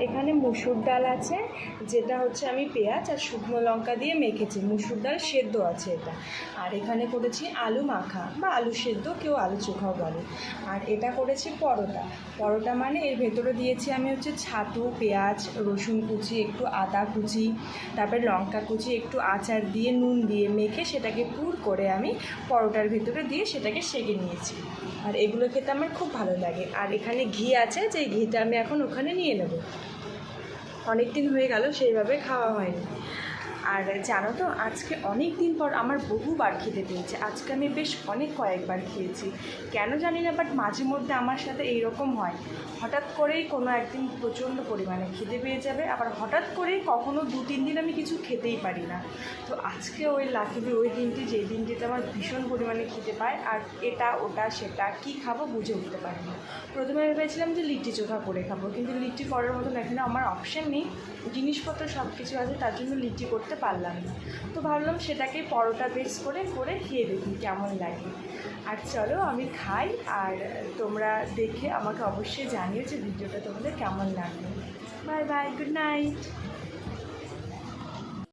এখানে মুসুর ডাল আছে, যেটা হচ্ছে আমি পেঁয়াজ আর শুকনো লঙ্কা দিয়ে মেখেছি। মুসুর ডাল সেদ্ধ আছে এটা। আর এখানে করেছি আলু মাখা বা আলু সেদ্ধ, কেউ আলু চোখাও বলে। আর এটা করেছি পরোটা। পরোটা মানে এর ভেতরে দিয়েছি আমি হচ্ছে ছাতু, পেঁয়াজ, রসুন কুচি, একটু আদা কুচি, তারপরে লঙ্কা কুচি, একটু আচার দিয়ে নুন দিয়ে মেখে সেটাকে পুর করে আমি পরোটার ভেতরে দিয়ে সেটাকে সেঁকে নিয়েছি। আর এগুলো খেতে আমার খুব ভালো লাগে। আর এখানে ঘি আছে, যে ঘিটা আমি এখন ওখানে নিয়ে নেব। অনেক দিন হয়ে গেল সেইভাবে খাওয়া হয়নি। আর জানো তো, আজকে অনেক দিন পর আমার বহুবার খেতে পেয়েছে। আজকে আমি বেশ কয়েকবার খেয়েছি, কেন জানি না, বাট মাঝে মধ্যে আমার সাথে এইরকম হয়। হঠাৎ করেই কোনো একদিন প্রচণ্ড পরিমাণে খিদে পেয়ে যাবে, আবার হঠাৎ করেই কখনো 2-3 দিন আমি কিছু খেতেই পারি না। তো আজকে ওই লাকিলি ওই দিনটি, যেই দিনটিতে আমার ভীষণ পরিমাণে খিদে পায়, আর এটা ওটা সেটা কী খাবো বুঝে উঠতে পারি না। প্রথমে ভেবেছিলাম যে লিট্টি চোখা করে খাবো, কিন্তু লিট্টি করার মতন এখানে আমার অপশান নেই, জিনিসপত্র সব কিছু আছে, তার জন্য লিট্টি করতে পারলাম না। তো ভাবলাম সেটাকে পরোটা বেস করে খেয়ে দেখি কেমন লাগে। আর চলো আমি খাই, আর তোমরা দেখে আমাকে অবশ্যই জানিও যে ভিডিওটা তোমাদের কেমন লাগবে। Bye bye, good night.